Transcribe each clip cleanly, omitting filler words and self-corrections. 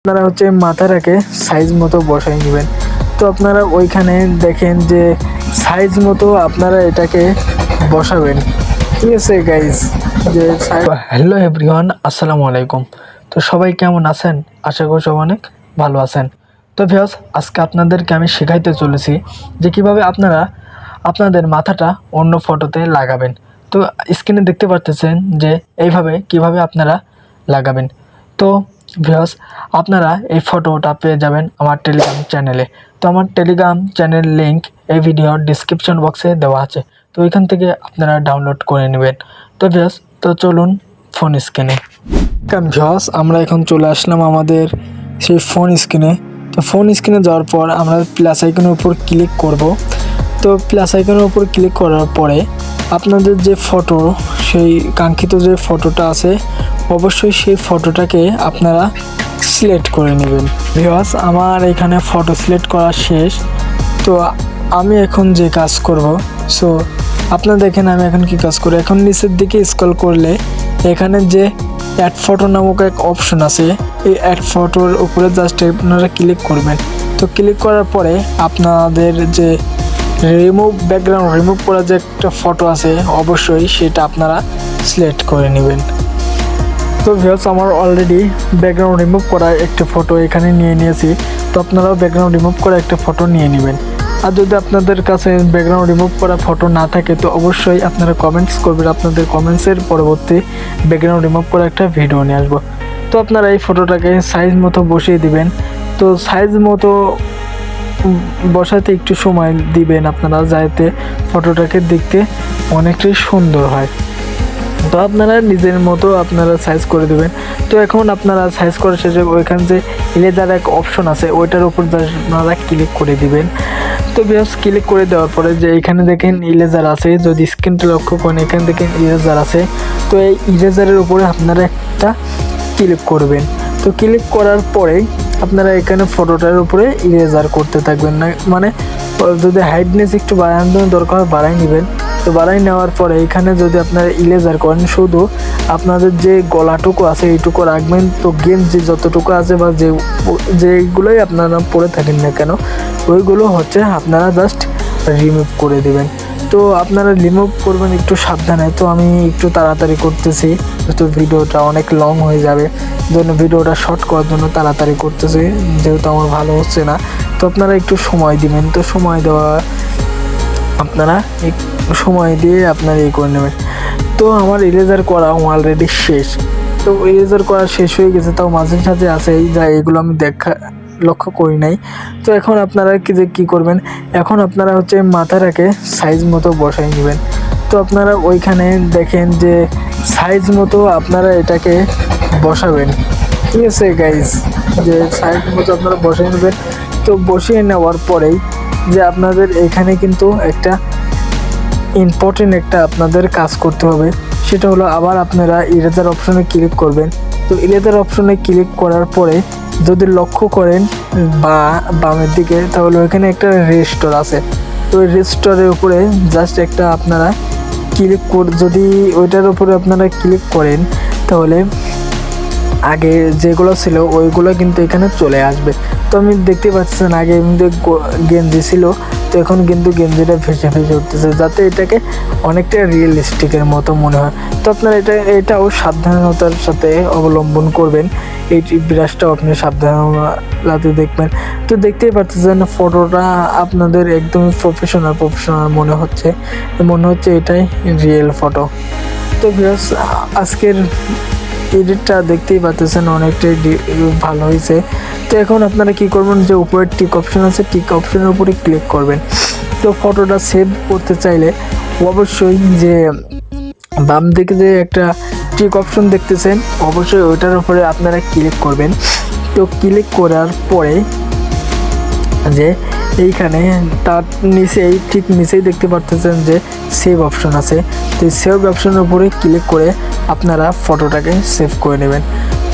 আপনারা মাথাটাকে সাইজ মতো বসাই নেবেন। তো আপনারা ওইখানে দেখেন যে সাইজ মতো আপনারা এটাকে বসাবেন, ঠিক আছে গাইজ। যে হ্যালো এভরিওয়ান, আসসালামু আলাইকুম। তো সবাই কেমন আছেন? আশা করি সবাই অনেক ভালো আছেন। তো ভিউয়ার্স, আজকে আপনাদেরকে আমি শেখাইতে চলেছি যে কিভাবে আপনারা আপনাদের মাথাটা অন্য ফটোতে লাগাবেন। তো স্ক্রিনে দেখতে পারতেছেন যে এইভাবে কিভাবে আপনারা লাগাবেন। তো ভিউয়ার্স, আপনারা এই ফটোটা পেয়ে যাবেন আমার টেলিগ্রাম চ্যানেলে। তো আমার টেলিগ্রাম চ্যানেল লিঙ্ক এই ভিডিওর ডিসক্রিপশন বক্সে দেওয়া আছে। তো ওইখান থেকে আপনারা ডাউনলোড করে নেবেন। তো ভিউয়ার্স, তো চলুন ফোন স্ক্রিনে। ভিউয়ার্স, আমরা এখন চলে আসলাম আমাদের সেই ফোন স্ক্রিনে। তো ফোন স্ক্রিনে যাওয়ার পর আমরা প্লাস আইকনের উপর ক্লিক করব। তো প্লাস আইকনের উপর ক্লিক করার পরে আপনাদের যে ফটো, সেই কাঙ্ক্ষিত যে ফটোটা আছে অবশ্যই সেই ফটোটাকে আপনারা সিলেক্ট করে নেবেন। ভিউয়ার্স, আমার এখানে ফটো সিলেক্ট করা শেষ। তো আমি এখন যে কাজ করব, সো আপনারা দেখেন আমি এখন কি কাজ করি। এখন নিচের দিকে স্ক্রল করলে এখানে যে অ্যাড ফটো নামক এক অপশন আছে, এই অ্যাড ফটোর উপরে জাস্ট আপনারা ক্লিক করবেন। তো ক্লিক করার পরে আপনাদের যে ব্যাকগ্রাউন্ড রিমুভ করা যে একটা ফটো আছে অবশ্যই সেটা আপনারা সিলেক্ট করে নেবেন। তো ভিউয়ার্স, আমার অলরেডি ব্যাকগ্রাউন্ড রিমুভ করা একটা ফটো এখানে নিয়ে নিয়েছি। তো আপনারাও ব্যাকগ্রাউন্ড রিমুভ করা একটা ফটো নিয়ে নেবেন। আর যদি আপনাদের কাছে ব্যাকগ্রাউন্ড রিমুভ করা ফটো না থাকে তো অবশ্যই আপনারা কমেন্টস করবেন। আপনাদের কমেন্টসের পরবর্তী ব্যাকগ্রাউন্ড রিমুভ করা একটা ভিডিও নিয়ে আসবো। তো আপনারা এই ফটোটাকে সাইজ মতো বসিয়ে দিবেন। তো সাইজ মতো বসাতে একটু সময় দিবেন আপনারা, যাতে ফটোটাকে দেখতে অনেকটাই সুন্দর হয়। তো আপনারা নিজের মতো আপনারা সাইজ করে দেবেন। তো এখন আপনারা সাইজ করা শেষে ওইখানে যে ইরেজার এক অপশন আছে ওইটার উপর আপনারা ক্লিক করে দিবেন। তো ভিউয়ার্স, ক্লিক করে দেওয়ার পরে যে এখানে দেখেন ইরেজার আছে, যদি স্ক্রিনটা লক্ষ্য করেন এখানে দেখেন ইরেজার আছে। তো এই ইরেজারের উপরে আপনারা একটা ক্লিক করবেন। তো ক্লিক করার পরেই আপনারা এখানে ফটোটার উপরে ইরেজার করতে থাকবেন না, মানে যদি হাইটনেস একটু বাড়ানো দরকার বাড়াই নেবেন। তো বাড়াই নেওয়ার পরে এখানে যদি আপনারা ইরেজার করেন শুধু আপনাদের যে গলাটুকু আছে এইটুকু রাখবেন। তো গেঞ্জি যতটুকু আছে বা যেগুলোই আপনারা পরে থাকেন না কেন ওইগুলো আপনারা জাস্ট রিমুভ করে দেবেন। তো আপনারা রিমুভ করবেন একটু সাবধানে। তো আমি একটু তাড়াতাড়ি করতেছি, তো ভিডিওটা অনেক লং হয়ে যাবে, জন্য ভিডিওটা শর্ট করার জন্য তাড়াতাড়ি করতেছি, যেহেতু আমার ভালো হচ্ছে না। তো আপনারা একটু সময় দিবেন। তো সময় দেওয়া আপনারা সময় দিয়ে আপনারা করে নেবেন। তো আমার ইরেজার করা অলরেডি শেষ। তো ইরেজার করা শেষ হয়ে গেছে, তাও মাঝে সাথে আছে যা এগুলো আমি লক্ষ্য করি নাই। তো এখন আপনারা কি করবেন, এখন আপনারা মাথাটাকে সাইজ মতো বসাই নেবেন। তো আপনারা ওইখানে দেখেন যে সাইজ মতো আপনারা এটাকে বসাবেন, ঠিক আছে গাইজ। যে সাইজ মতো আপনারা বসাই নেবেন। তো বসিয়ে নেওয়ার পরেই যে আপনাদের এখানে কিন্তু একটা ইম্পর্টেন্ট একটা আপনাদের কাজ করতে হবে, সেটা হলো আবার আপনারা ইরেজার অপশনে ক্লিক করবেন। তো ইরেজার অপশনে ক্লিক করার পরে যদি লক্ষ্য করেন বা বামের দিকে, তাহলে ওইখানে একটা রেস্টোর আছে। তো ওই রেস্টোরের উপরে জাস্ট একটা আপনারা ক্লিক যদি ওইটার উপরে আপনারা ক্লিক করেন তাহলে আগে যেগুলো ছিল ওইগুলো কিন্তু এখানে চলে আসবে। তো আমি দেখতে পাচ্ছেন আগে এমনি গেঞ্জি ছিল, তো এখন কিন্তু গেঞ্জিটা ভেসে ভেসে উঠতেছে, যাতে এটাকে অনেকটা রিয়েলিস্টিকের মতো মনে হয়। তো আপনারা এটাও সাবধানতার সাথে অবলম্বন করবেন। এই ব্রাশটাও আপনি সাবধানতাতে দেখবেন। তো দেখতেই পাচ্ছেন ফটোটা আপনাদের একদম প্রফেশনাল মনে হচ্ছে এটাই রিয়েল ফটো। তো ভিউয়ার্স, আজকের এডিটটা দেখতেই পাচ্ছেন অনেকটাই ভালো হয়েছে। তো এখন আপনারা কি করবেন, যে উপরে টিক অপশন আছে টিক অপশনের উপরে ক্লিক করবেন। তো ফটোটা সেভ করতে চাইলে অবশ্যই যে বাম দিকে যে একটা টিক অপশন দেখতেছেন অবশ্যই ওইটার উপরে আপনারা ক্লিক করবেন। তো ক্লিক করার পরে যে এইখানে তার নিচেই ঠিক নিচেই দেখতে পাচ্ছেন যে সেভ অপশন আছে। তো সেভ অপশনের উপরে ক্লিক করে আপনারা ফটোটাকে সেভ করে নেবেন।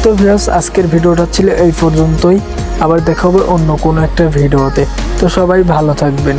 তো ভিউয়ার্স, আজকের ভিডিওটা ছিল এই পর্যন্তই। আবার দেখা হবে অন্য কোনো একটা ভিডিওতে। তো সবাই ভালো থাকবেন।